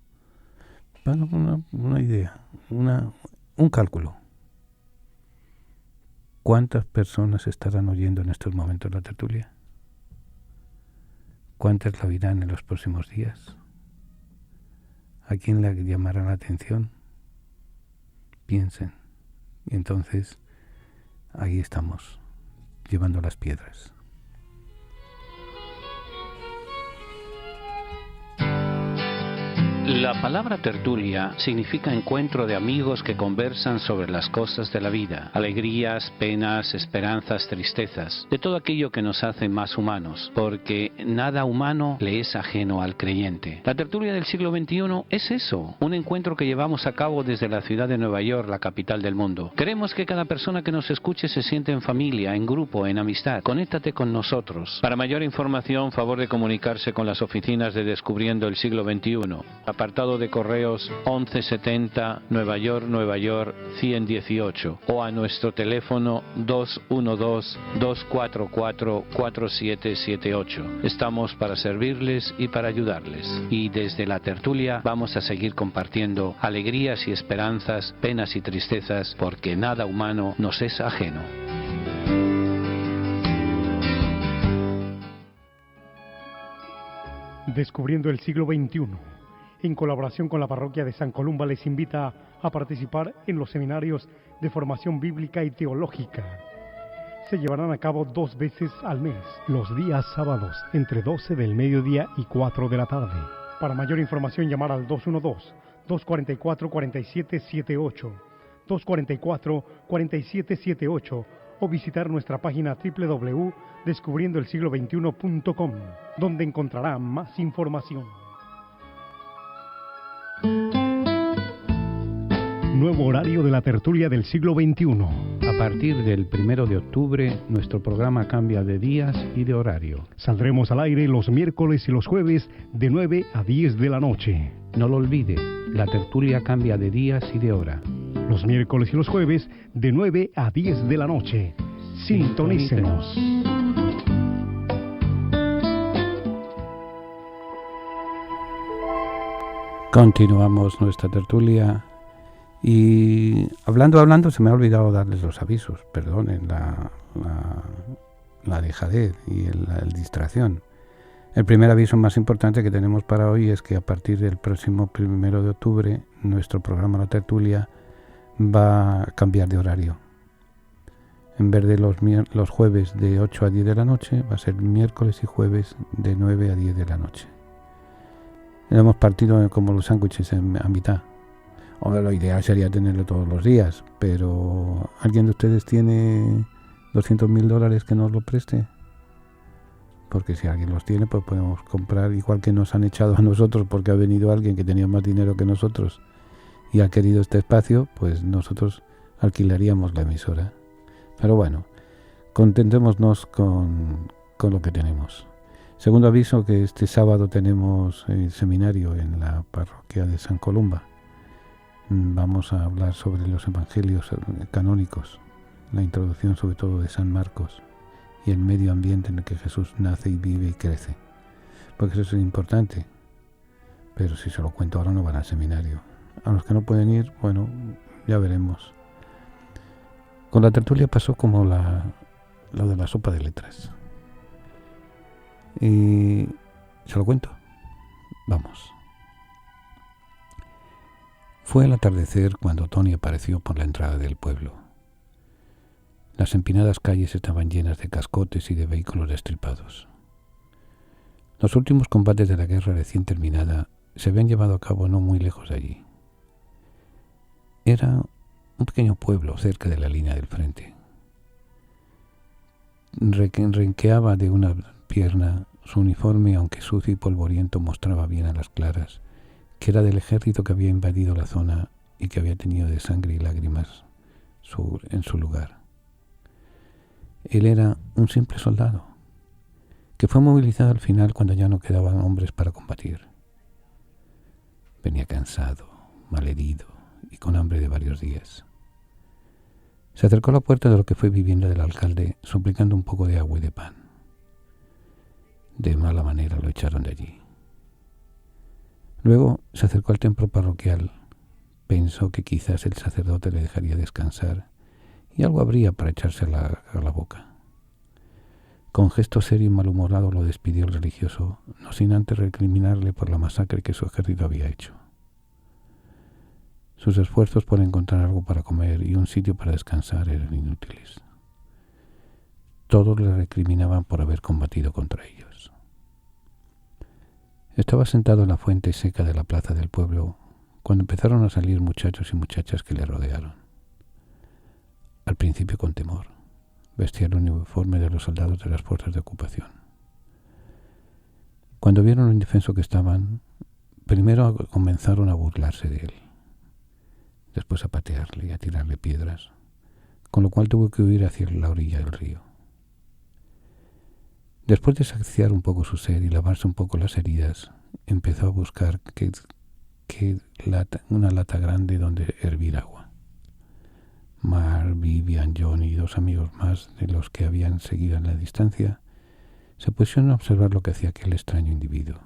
Bueno, una idea, un cálculo. ¿Cuántas personas estarán oyendo en estos momentos la tertulia? ¿Cuántas la oirán en los próximos días? ¿A quién le llamará la atención? Piensen. Y entonces, ahí estamos, llevando las piedras. La palabra tertulia significa encuentro de amigos que conversan sobre las cosas de la vida, alegrías, penas, esperanzas, tristezas, de todo aquello que nos hace más humanos, porque nada humano le es ajeno al creyente. La tertulia del siglo XXI es eso, un encuentro que llevamos a cabo desde la ciudad de Nueva York, la capital del mundo. Queremos que cada persona que nos escuche se siente en familia, en grupo, en amistad. Conéctate con nosotros. Para mayor información, favor de comunicarse con las oficinas de Descubriendo el Siglo XXI. Apartado de correos 1170 Nueva York 118 o a nuestro teléfono 212-244-4778. Estamos para servirles y para ayudarles. Y desde la tertulia vamos a seguir compartiendo alegrías y esperanzas, penas y tristezas, porque nada humano nos es ajeno. Descubriendo el siglo XXI, en colaboración con la parroquia de San Columba, les invita a participar en los seminarios de formación bíblica y teológica. Se llevarán a cabo 2 veces al mes, los días sábados, entre 12 del mediodía y 4 de la tarde. Para mayor información, llamar al 212-244-4778, 244-4778, o visitar nuestra página www.descubriendoelsiglo21.com, donde encontrará más información. Nuevo horario de la tertulia del siglo XXI. A partir del 1 de octubre, nuestro programa cambia de días y de horario. Saldremos al aire los miércoles y los jueves de 9 a 10 de la noche. No lo olvide, la tertulia cambia de días y de hora. Los miércoles y los jueves de 9 a 10 de la noche. Sintonícenos. Continuamos nuestra tertulia y hablando, se me ha olvidado darles los avisos, perdonen la dejadez y la distracción. El primer aviso más importante que tenemos para hoy es que a partir del próximo 1 de octubre nuestro programa La Tertulia va a cambiar de horario. En vez de los jueves de 8 a 10 de la noche, va a ser miércoles y jueves de 9 a 10 de la noche. Lo hemos partido como los sándwiches a mitad. Hombre, lo ideal sería tenerlo todos los días, pero ¿alguien de ustedes tiene $200,000 que nos lo preste? Porque si alguien los tiene, pues podemos comprar, igual que nos han echado a nosotros porque ha venido alguien que tenía más dinero que nosotros y ha querido este espacio, pues nosotros alquilaríamos la emisora. Pero bueno, contentémonos con lo que tenemos. Segundo aviso, que este sábado tenemos el seminario en la parroquia de San Columba. Vamos a hablar sobre los evangelios canónicos, la introducción sobre todo de San Marcos y el medio ambiente en el que Jesús nace y vive y crece. Porque eso es importante, pero si se lo cuento ahora no van al seminario. A los que no pueden ir, bueno, ya veremos. Con la tertulia pasó como lo de la sopa de letras. Y se lo cuento. Vamos. Fue al atardecer cuando Tony apareció por la entrada del pueblo. Las empinadas calles estaban llenas de cascotes y de vehículos destripados. Los últimos combates de la guerra recién terminada se habían llevado a cabo no muy lejos de allí. Era un pequeño pueblo cerca de la línea del frente. Renqueaba de una pierna, su uniforme, aunque sucio y polvoriento, mostraba bien a las claras que era del ejército que había invadido la zona y que había tenido de sangre y lágrimas en su lugar. Él era un simple soldado, que fue movilizado al final cuando ya no quedaban hombres para combatir. Venía cansado, malherido y con hambre de varios días. Se acercó a la puerta de lo que fue vivienda del alcalde, suplicando un poco de agua y de pan. De mala manera lo echaron de allí. Luego se acercó al templo parroquial. Pensó que quizás el sacerdote le dejaría descansar y algo habría para echarse a la boca. Con gesto serio y malhumorado lo despidió el religioso, no sin antes recriminarle por la masacre que su ejército había hecho. Sus esfuerzos por encontrar algo para comer y un sitio para descansar eran inútiles. Todos le recriminaban por haber combatido contra ellos. Estaba sentado en la fuente seca de la plaza del pueblo cuando empezaron a salir muchachos y muchachas que le rodearon. Al principio con temor. Vestía el uniforme de los soldados de las fuerzas de ocupación. Cuando vieron lo indefenso que estaban, primero comenzaron a burlarse de él, después a patearle y a tirarle piedras, con lo cual tuvo que huir hacia la orilla del río. Después de saciar un poco su sed y lavarse un poco las heridas, empezó a buscar una lata grande donde hervir agua. Mar, Vivian, John y dos amigos más de los que habían seguido en la distancia se pusieron a observar lo que hacía aquel extraño individuo.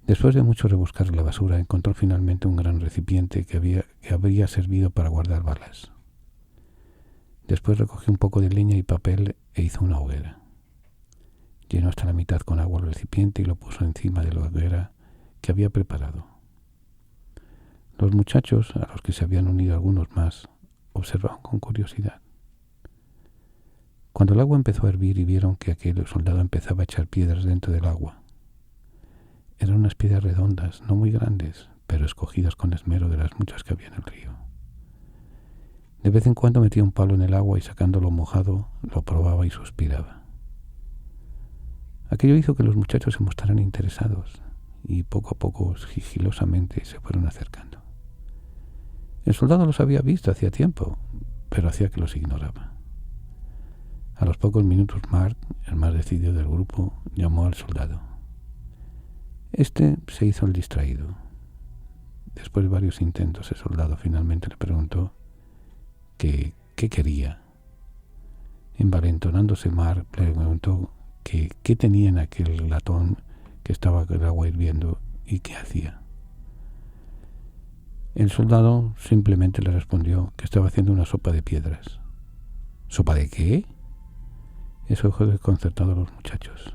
Después de mucho rebuscar la basura, encontró finalmente un gran recipiente que habría servido para guardar balas. Después recogió un poco de leña y papel e hizo una hoguera. Llenó hasta la mitad con agua el recipiente y lo puso encima de la hoguera que había preparado. Los muchachos, a los que se habían unido algunos más, observaban con curiosidad. Cuando el agua empezó a hervir y vieron que aquel soldado empezaba a echar piedras dentro del agua. Eran unas piedras redondas, no muy grandes, pero escogidas con esmero de las muchas que había en el río. De vez en cuando metía un palo en el agua y sacándolo mojado, lo probaba y suspiraba. Aquello hizo que los muchachos se mostraran interesados y poco a poco, sigilosamente, se fueron acercando. El soldado los había visto hacía tiempo, pero hacía que los ignoraba. A los pocos minutos, Mark, el más decidido del grupo, llamó al soldado. Este se hizo el distraído. Después de varios intentos, el soldado finalmente le preguntó qué quería. Envalentonándose, Mark le preguntó qué tenía en aquel latón que estaba con el agua hirviendo y qué hacía. El soldado simplemente le respondió que estaba haciendo una sopa de piedras. ¿Sopa de qué? Eso dejó desconcertado a los muchachos.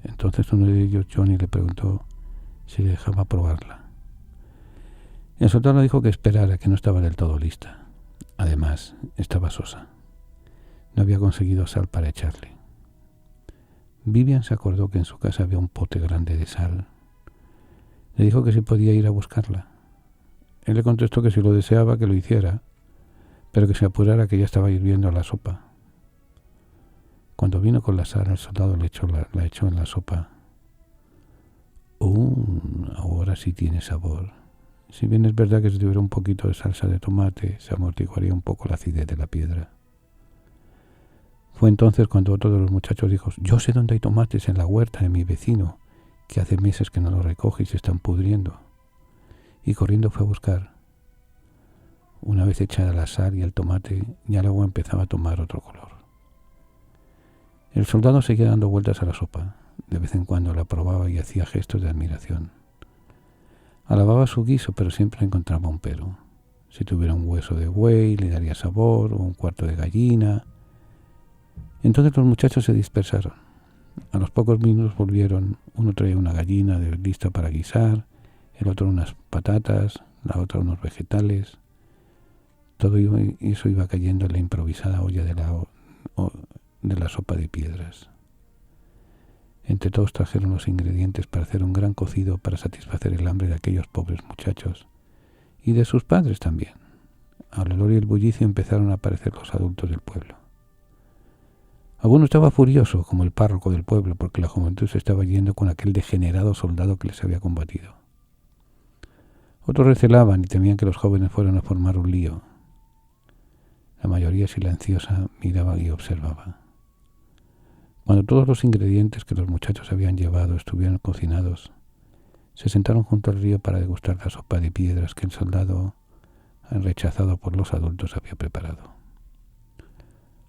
Entonces uno de ellos, Johnny, le preguntó si le dejaba probarla. El soldado dijo que esperara, que no estaba del todo lista. Además, estaba sosa. No había conseguido sal para echarle. Vivian se acordó que en su casa había un pote grande de sal. Le dijo que si podía ir a buscarla. Él le contestó que si lo deseaba que lo hiciera, pero que se apurara, que ya estaba hirviendo la sopa. Cuando vino con la sal, el soldado la echó en la sopa. Ahora sí tiene sabor. Si bien es verdad que si tuviera un poquito de salsa de tomate, se amortiguaría un poco la acidez de la piedra. Fue entonces cuando otro de los muchachos dijo: yo sé dónde hay tomates en la huerta de mi vecino, que hace meses que no los recoge y se están pudriendo. Y corriendo fue a buscar. Una vez echada la sal y el tomate, ya el agua empezaba a tomar otro color. El soldado seguía dando vueltas a la sopa. De vez en cuando la probaba y hacía gestos de admiración. Alababa su guiso, pero siempre encontraba un pero. Si tuviera un hueso de buey, le daría sabor, o un cuarto de gallina. Entonces los muchachos se dispersaron. A los pocos minutos volvieron. Uno traía una gallina lista para guisar, el otro unas patatas, la otra unos vegetales. Todo eso iba cayendo en la improvisada olla de la sopa de piedras. Entre todos trajeron los ingredientes para hacer un gran cocido para satisfacer el hambre de aquellos pobres muchachos y de sus padres también. Al olor y el bullicio empezaron a aparecer los adultos del pueblo. Alguno estaba furioso, como el párroco del pueblo, porque la juventud se estaba yendo con aquel degenerado soldado que les había combatido. Otros recelaban y temían que los jóvenes fueran a formar un lío. La mayoría silenciosa miraba y observaba. Cuando todos los ingredientes que los muchachos habían llevado estuvieron cocinados, se sentaron junto al río para degustar la sopa de piedras que el soldado, rechazado por los adultos, había preparado.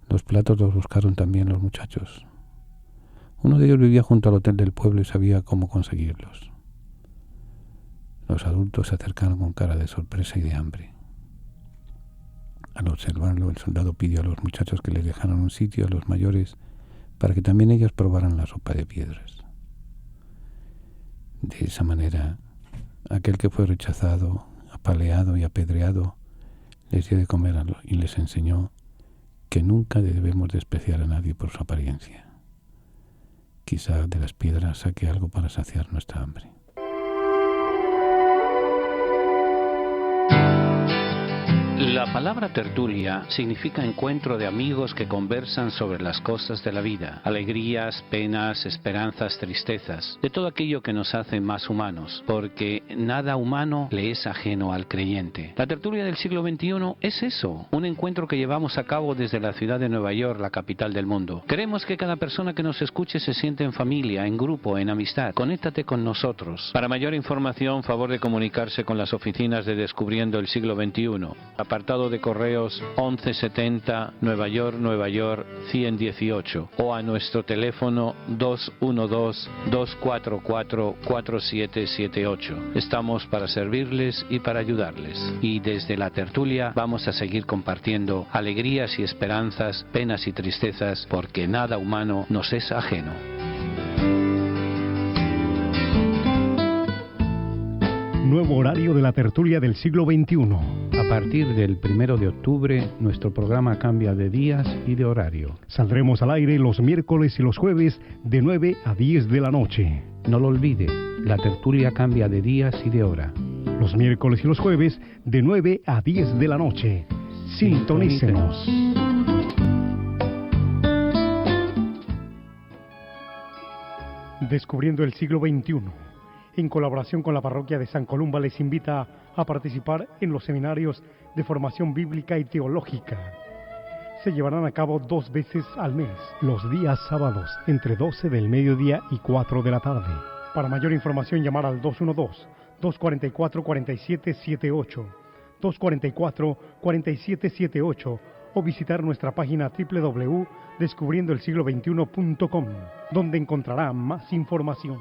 Los platos los buscaron también los muchachos. Uno de ellos vivía junto al hotel del pueblo y sabía cómo conseguirlos. Los adultos se acercaron con cara de sorpresa y de hambre. Al observarlo, el soldado pidió a los muchachos que les dejaran un sitio a los mayores para que también ellos probaran la sopa de piedras. De esa manera, aquel que fue rechazado, apaleado y apedreado, les dio de comer y les enseñó que nunca debemos despreciar a nadie por su apariencia. Quizá de las piedras saque algo para saciar nuestra hambre. La palabra tertulia significa encuentro de amigos que conversan sobre las cosas de la vida, alegrías, penas, esperanzas, tristezas, de todo aquello que nos hace más humanos, porque nada humano le es ajeno al creyente. La tertulia del siglo XXI es eso, un encuentro que llevamos a cabo desde la ciudad de Nueva York, la capital del mundo. Queremos que cada persona que nos escuche se sienta en familia, en grupo, en amistad. Conéctate con nosotros. Para mayor información, favor de comunicarse con las oficinas de Descubriendo el Siglo XXI. Apartado de correos 1170 Nueva York 10018 o a nuestro teléfono 212-244-4778. Estamos para servirles y para ayudarles. Y desde la tertulia vamos a seguir compartiendo alegrías y esperanzas, penas y tristezas, porque nada humano nos es ajeno. Nuevo horario de la tertulia del siglo XXI. A partir del 1 de octubre, nuestro programa cambia de días y de horario. Saldremos al aire los miércoles y los jueves de 9 a 10 de la noche. No lo olvide, la tertulia cambia de días y de hora. Los miércoles y los jueves de 9 a 10 de la noche. Sintonícenos. Descubriendo el siglo XXI. En colaboración con la parroquia de San Columba, les invita a participar en los seminarios de formación bíblica y teológica. Se llevarán a cabo 2 veces al mes, los días sábados, entre 12 del mediodía y 4 de la tarde. Para mayor información, llamar al 212-244-4778, 244-4778, o visitar nuestra página www.descubriendoelsiglo21.com, donde encontrará más información.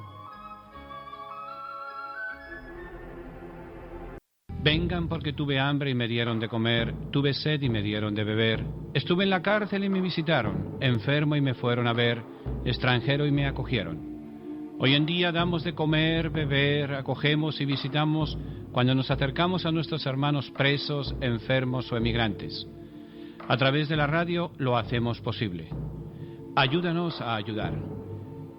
Vengan porque tuve hambre y me dieron de comer, tuve sed y me dieron de beber, estuve en la cárcel y me visitaron, enfermo y me fueron a ver, extranjero y me acogieron. Hoy en día damos de comer, beber, acogemos y visitamos cuando nos acercamos a nuestros hermanos presos, enfermos o emigrantes. A través de la radio lo hacemos posible. Ayúdanos a ayudar.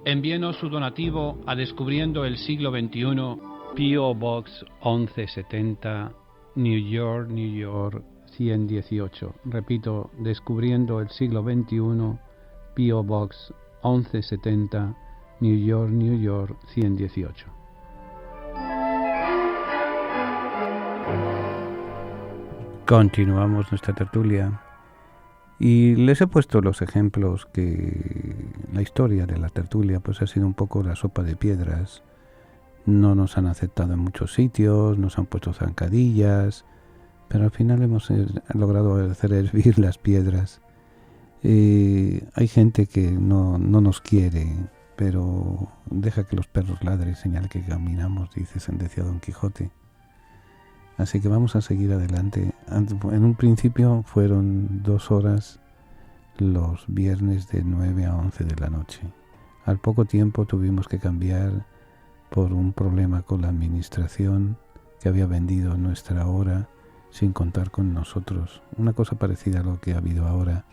Envíenos su donativo a Descubriendo el Siglo XXI, P.O. Box 1170, New York, 118. Repito, Descubriendo el Siglo XXI, P.O. Box 1170, New York, 118. Continuamos nuestra tertulia y les he puesto los ejemplos que la historia de la tertulia pues ha sido un poco la sopa de piedras. No nos han aceptado en muchos sitios, nos han puesto zancadillas, pero al final hemos logrado hacer hervir las piedras. Hay gente que no nos quiere, pero deja que los perros ladren, señal que caminamos, decía Don Quijote. Así que vamos a seguir adelante. En un principio fueron 2 horas los viernes de 9 a 11 de la noche. Al poco tiempo tuvimos que cambiar por un problema con la administración que había vendido nuestra hora sin contar con nosotros. Una cosa parecida a lo que ha habido ahora.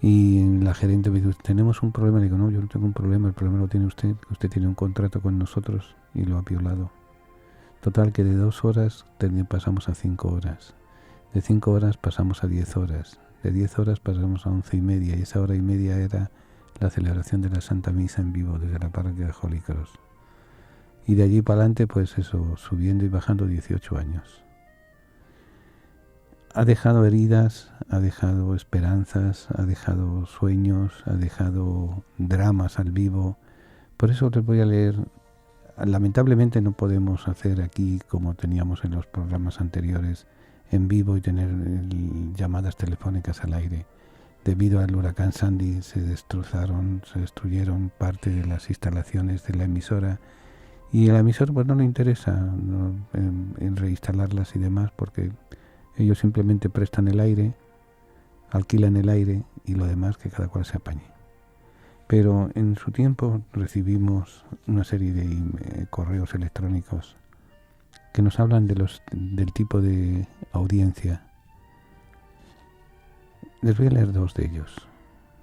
Y la gerente me dijo, tenemos un problema. Le digo, no, yo no tengo un problema, el problema lo tiene usted. Usted tiene un contrato con nosotros y lo ha violado. Total que de 2 horas pasamos a 5 horas. De 5 horas pasamos a 10 horas. De 10 horas pasamos a 11:30 y esa hora y media era la celebración de la Santa Misa en vivo desde la parroquia de Holy Cross. Y de allí para adelante, pues eso, subiendo y bajando 18 años. ha dejado heridas, ha dejado esperanzas, ha dejado sueños, ha dejado dramas al vivo. Por eso les voy a leer. Lamentablemente no podemos hacer aquí como teníamos en los programas anteriores en vivo y tener llamadas telefónicas al aire. Debido al huracán Sandy se destruyeron parte de las instalaciones de la emisora y a la emisora pues no le interesa en reinstalarlas y demás, porque ellos simplemente prestan el aire, alquilan el aire y lo demás que cada cual se apañe. Pero en su tiempo recibimos una serie de correos electrónicos que nos hablan del tipo de audiencia. Les voy a leer 2 de ellos,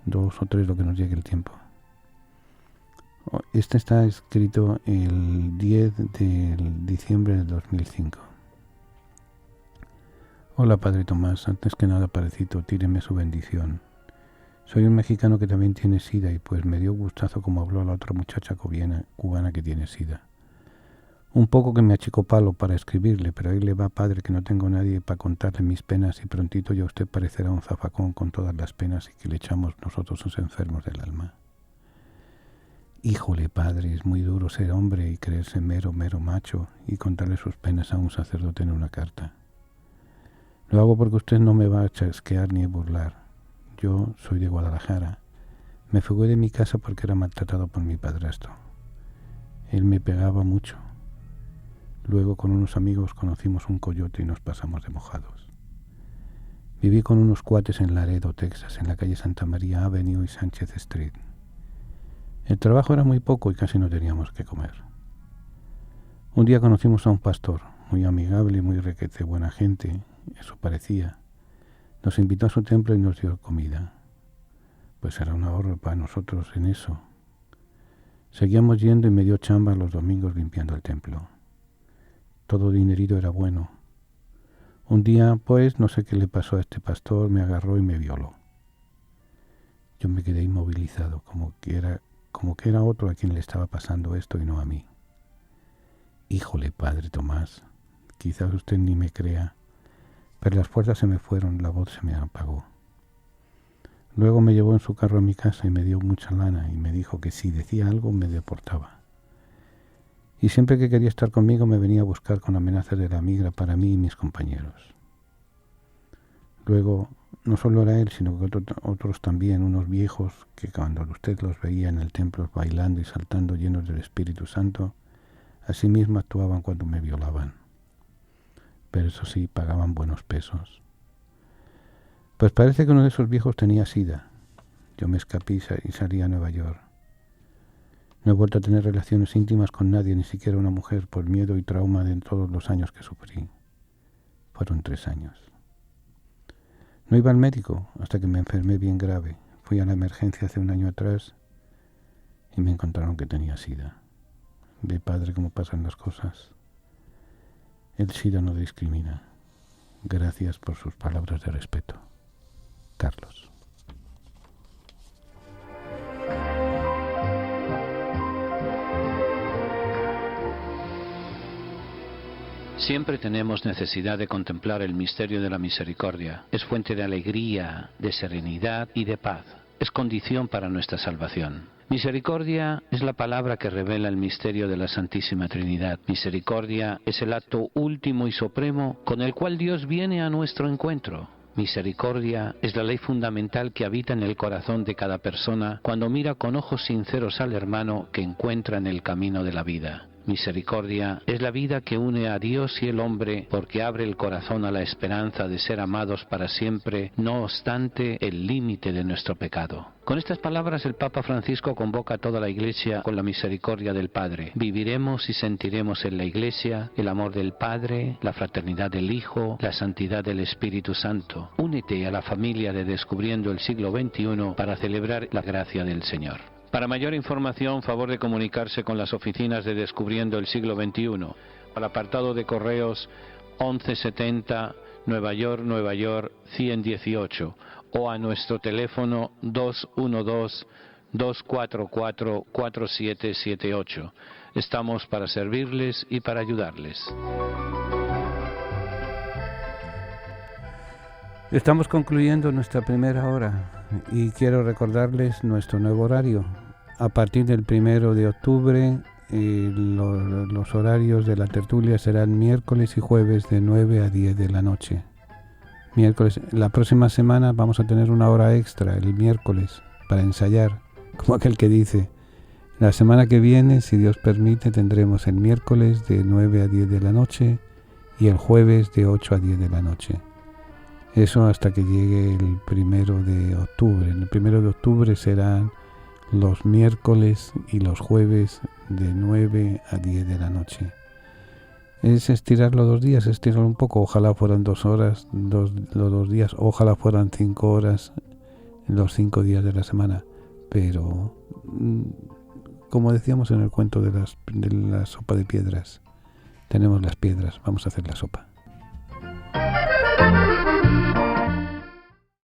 2 o 3 lo que nos llegue el tiempo. Este está escrito el 10 de diciembre del 2005. Hola Padre Tomás, antes que nada Padrecito, tíreme su bendición. Soy un mexicano que también tiene SIDA y pues me dio gustazo como habló la otra muchacha cubana que tiene SIDA. Un poco que me achicó palo para escribirle, pero ahí le va, padre, que no tengo nadie para contarle mis penas y prontito ya usted parecerá un zafacón con todas las penas y que le echamos nosotros los enfermos del alma. Híjole, padre, es muy duro ser hombre y creerse mero macho y contarle sus penas a un sacerdote en una carta. Lo hago porque usted no me va a chasquear ni a burlar. Yo soy de Guadalajara. Me fugué de mi casa porque era maltratado por mi padrastro. Él me pegaba mucho. Luego con unos amigos conocimos un coyote y nos pasamos de mojados. Viví con unos cuates en Laredo, Texas, en la calle Santa María Avenue y Sánchez Street. El trabajo era muy poco y casi no teníamos que comer. Un día conocimos a un pastor, muy amigable y muy requete buena gente, eso parecía. Nos invitó a su templo y nos dio comida. Pues era un ahorro para nosotros en eso. Seguíamos yendo y me dio chamba los domingos limpiando el templo. Todo dinerito era bueno. Un día, pues, no sé qué le pasó a este pastor, me agarró y me violó. Yo me quedé inmovilizado, como que era otro a quien le estaba pasando esto y no a mí. Híjole, Padre Tomás, quizás usted ni me crea, pero las fuerzas se me fueron, la voz se me apagó. Luego me llevó en su carro a mi casa y me dio mucha lana y me dijo que si decía algo me deportaba. Y siempre que quería estar conmigo me venía a buscar con amenazas de la migra para mí y mis compañeros. Luego, no solo era él, sino que otros también, unos viejos que cuando usted los veía en el templo bailando y saltando llenos del Espíritu Santo, así mismo actuaban cuando me violaban. Pero eso sí, pagaban buenos pesos. Pues parece que uno de esos viejos tenía SIDA. Yo me escapé y salí a Nueva York. No he vuelto a tener relaciones íntimas con nadie, ni siquiera una mujer, por miedo y trauma de todos los años que sufrí. Fueron 3 años. No iba al médico hasta que me enfermé bien grave. Fui a la emergencia hace 1 año atrás y me encontraron que tenía SIDA. Ve, padre, cómo pasan las cosas. El SIDA no discrimina. Gracias por sus palabras de respeto. Carlos. Siempre tenemos necesidad de contemplar el misterio de la misericordia. Es fuente de alegría, de serenidad y de paz. Es condición para nuestra salvación. Misericordia es la palabra que revela el misterio de la Santísima Trinidad. Misericordia es el acto último y supremo con el cual Dios viene a nuestro encuentro. Misericordia es la ley fundamental que habita en el corazón de cada persona cuando mira con ojos sinceros al hermano que encuentra en el camino de la vida. Misericordia es la vida que une a Dios y el hombre porque abre el corazón a la esperanza de ser amados para siempre, no obstante el límite de nuestro pecado. Con estas palabras el Papa Francisco convoca a toda la Iglesia con la misericordia del Padre. Viviremos y sentiremos en la Iglesia el amor del Padre, la fraternidad del Hijo, la santidad del Espíritu Santo. Únete a la familia de Descubriendo el Siglo XXI para celebrar la gracia del Señor. Para mayor información, favor de comunicarse con las oficinas de Descubriendo el Siglo XXI, al apartado de correos 1170 Nueva York 118 o a nuestro teléfono 212-244-4778. Estamos para servirles y para ayudarles. Estamos concluyendo nuestra primera hora y quiero recordarles nuestro nuevo horario. A partir del 1 de octubre, los horarios de la tertulia serán miércoles y jueves de 9 a 10 de la noche. Miércoles, la próxima semana vamos a tener una hora extra, el miércoles, para ensayar, como aquel que dice. La semana que viene, si Dios permite, tendremos el miércoles de 9 a 10 de la noche y el jueves de 8 a 10 de la noche. Eso hasta que llegue el 1 de octubre. El 1 de octubre serán los miércoles y los jueves de 9 a 10 de la noche. Es estirarlo 2 días, estirarlo un poco. Ojalá fueran 2 horas, los 2 días. Ojalá fueran 5 horas los 5 días de la semana. Pero, como decíamos en el cuento de la sopa de piedras, tenemos las piedras, vamos a hacer la sopa.